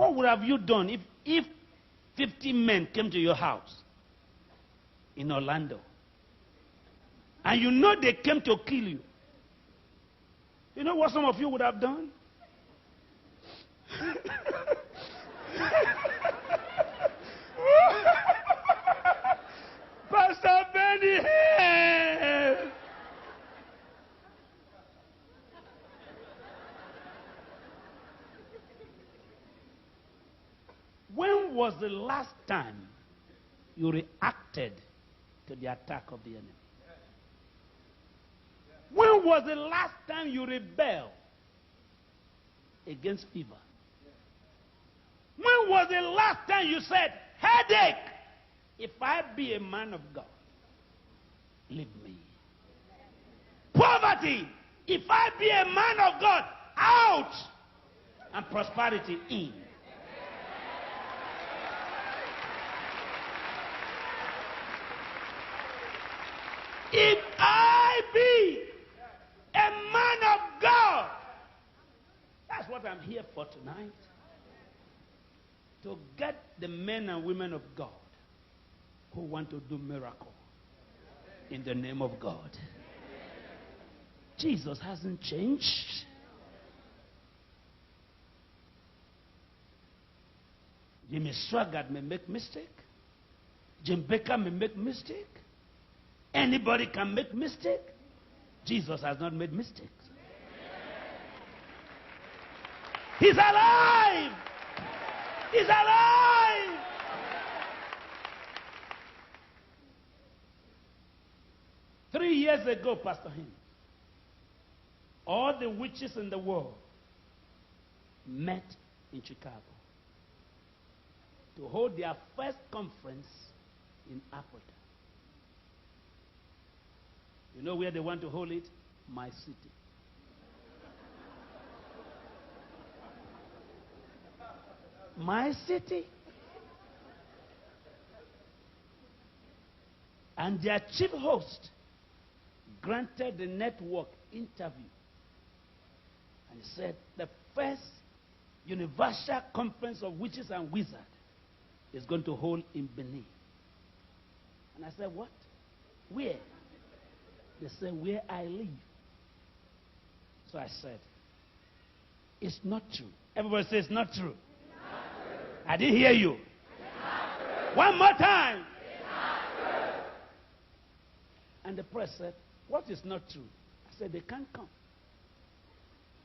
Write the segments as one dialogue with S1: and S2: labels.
S1: What would have you done if 50 men came to your house in Orlando? And you know they came to kill you. You know what some of you would have done? Pastor Benny, hey! When was the last time you reacted to the attack of the enemy? When was the last time you rebelled against fever? When was the last time you said, headache, if I be a man of God, leave me? Poverty, if I be a man of God, out, and prosperity in. If I be a man of God, that's what I'm here for tonight. To get the men and women of God who want to do miracle in the name of God. Jesus hasn't changed. Jimmy Swaggart may make mistake. Jim Baker may make mistake. Anybody can make mistake. Jesus has not made mistakes. He's alive. He's alive. Three years ago, Pastor Him, all the witches in the world met in Chicago to hold their first conference in Africa. You know where they want to hold it? My city. My city. And their chief host granted the network interview. And he said, the first universal conference of witches and wizards is going to hold in Benin. And I said, what? Where? They said, where I live. So I said, it's not true. Everybody says it's not true. It's not true. I didn't hear you. It's not true. One more time. It's not true. And the press said, what is not true? I said, they can't come.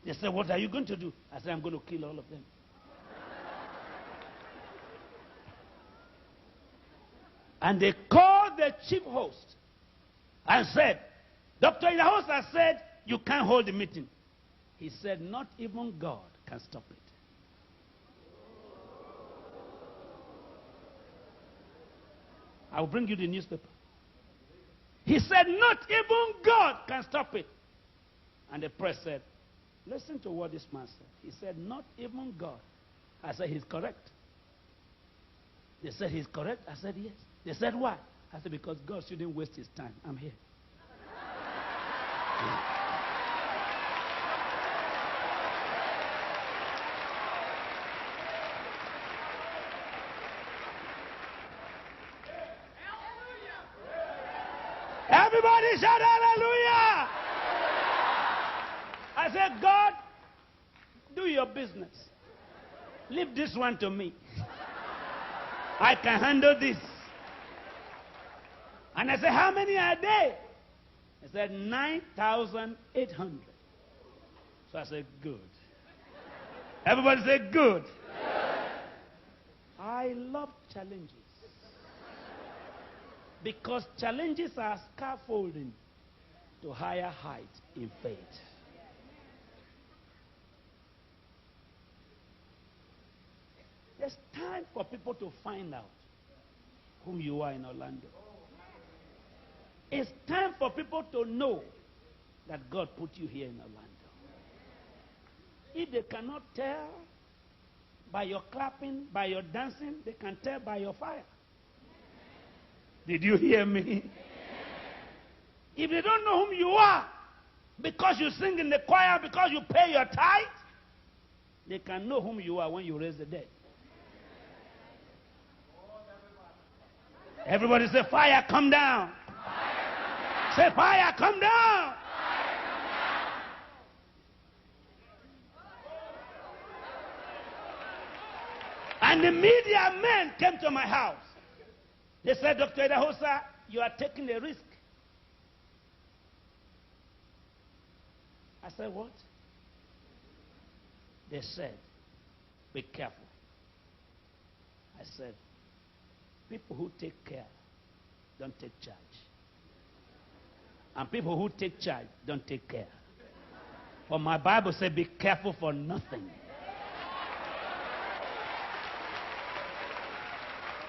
S1: They said, what are you going to do? I said, I'm going to kill all of them. And they called the chief host and said, Dr. Idahosa said, you can't hold the meeting. He said, not even God can stop it. I will bring you the newspaper. He said, not even God can stop it. And the press said, listen to what this man said. He said, not even God. I said, he's correct. They said, he's correct. I said, yes. They said, why? I said, because God shouldn't waste his time. I'm here. Everybody shout hallelujah! I said, God, do your business. Leave this one to me. I can handle this. And I said, how many are there? He said, 9,800. So I said, good. Everybody said, good. I love challenges. Because challenges are scaffolding to higher heights in faith. There's time for people to find out whom you are in Orlando. It's time for people to know that God put you here in Orlando. If they cannot tell by your clapping, by your dancing, they can tell by your fire. Did you hear me? If they don't know whom you are, because you sing in the choir, because you pay your tithe, they can know whom you are when you raise the dead. Everybody say, fire, come down. Say, fire, come down. And the media men came to my house. They said, Dr. Idahosa, you are taking a risk. I said, what? They said, be careful. I said, people who take care don't take charge. And people who take charge don't take care. But my Bible says, be careful for nothing.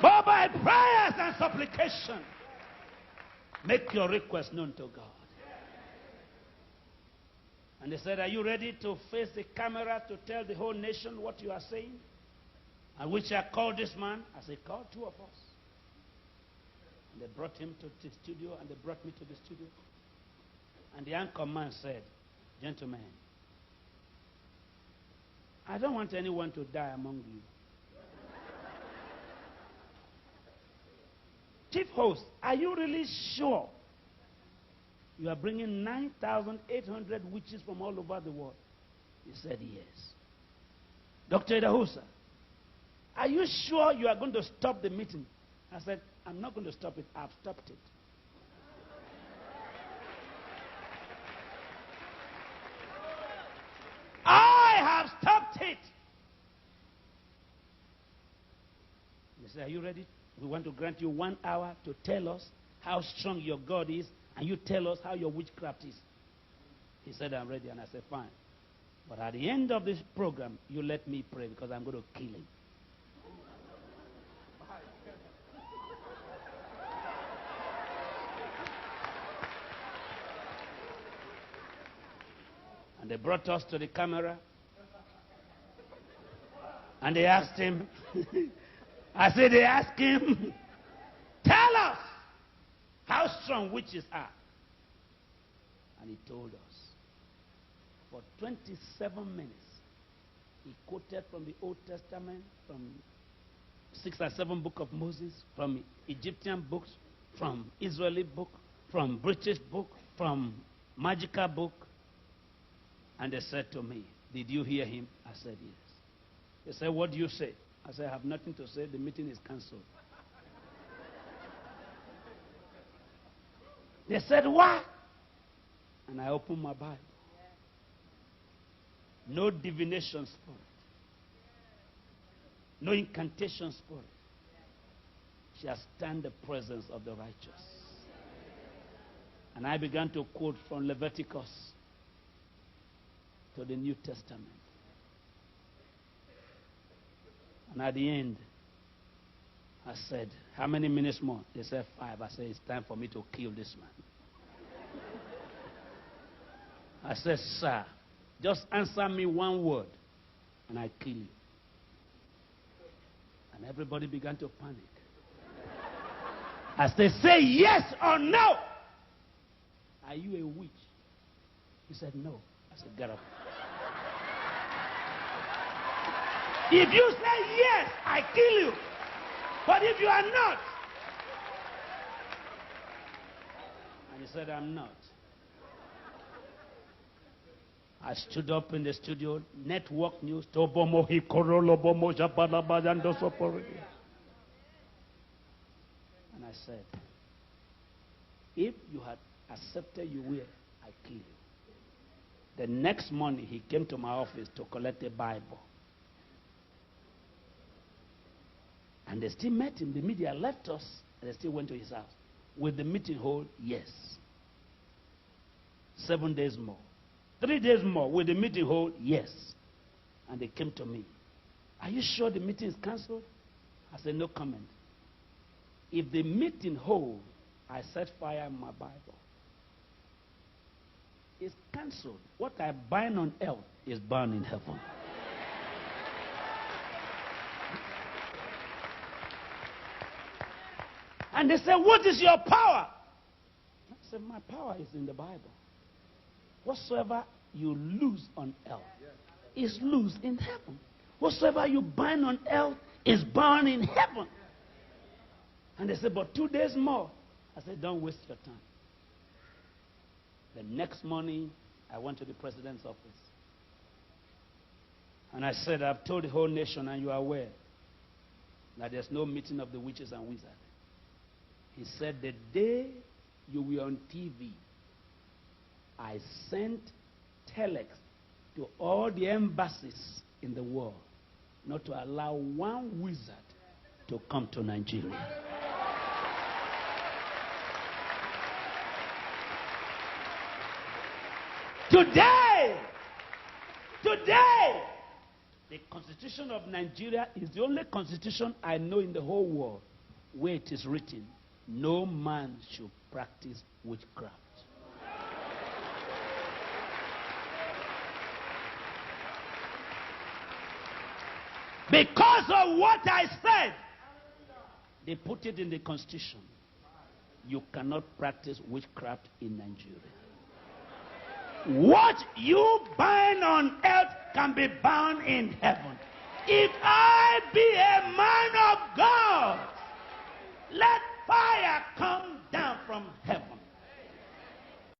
S1: But by prayers and supplication, make your request known to God. And they said, are you ready to face the camera to tell the whole nation what you are saying? And which I called this man. I said, call two of us. And they brought him to the studio, and they brought me to the studio. And the anchor man said, gentlemen, I don't want anyone to die among you. Chief host, are you really sure you are bringing 9,800 witches from all over the world? He said, yes. Dr. Idahosa, are you sure you are going to stop the meeting? I said, I'm not going to stop it. I've stopped it. I have stopped it. He said, are you ready? We want to grant you 1 hour to tell us how strong your God is, and you tell us how your witchcraft is. He said, I'm ready. And I said, fine. But at the end of this program, you let me pray, because I'm going to kill him. And they brought us to the camera. And they asked him, I said, they asked him, tell us how strong witches are. And he told us. For 27 minutes, he quoted from the Old Testament, from 6 or 7 books of Moses, from Egyptian books, from Israeli book, from British book, from magical book. And they said to me, did you hear him? I said, yes. They said, what do you say? I said, I have nothing to say. The meeting is cancelled. They said, why? And I opened my Bible. No divination spirit. No incantation spirit shall stand the presence of the righteous. And I began to quote from Leviticus to the New Testament. And at the end, I said, how many minutes more? They said 5. I said, it's time for me to kill this man. I said, sir, just answer me one word, and I kill you. And everybody began to panic. I said, say yes or no. Are you a witch? He said, no. I said, get up. If you say yes, I kill you. But if you are not. And he said, I'm not. I stood up in the studio, network news. And I said, if you had accepted you will, I kill you. The next morning, he came to my office to collect a Bible. And they still met him. The media left us, and they still went to his house. Will the meeting hold? Yes. 7 days more. 3 days more. Will the meeting hold? Yes. And they came to me. Are you sure the meeting is cancelled? I said, no comment. If the meeting holds, I set fire in my Bible. It's cancelled. What I bind on earth is bound in heaven. And they said, what is your power? I said, my power is in the Bible. Whatsoever you lose on earth is loose in heaven. Whatsoever you bind on earth is bound in heaven. And they said, but 2 days more. I said, don't waste your time. The next morning, I went to the president's office. And I said, I've told the whole nation, and you are aware, that there's no meeting of the witches and wizards. He said, the day you were on TV, I sent telex to all the embassies in the world not to allow one wizard to come to Nigeria. Today, the Constitution of Nigeria is the only constitution I know in the whole world where it is written, no man should practice witchcraft. Because of what I said, they put it in the Constitution. You cannot practice witchcraft in Nigeria. What you bind on earth can be bound in heaven. If I be a man of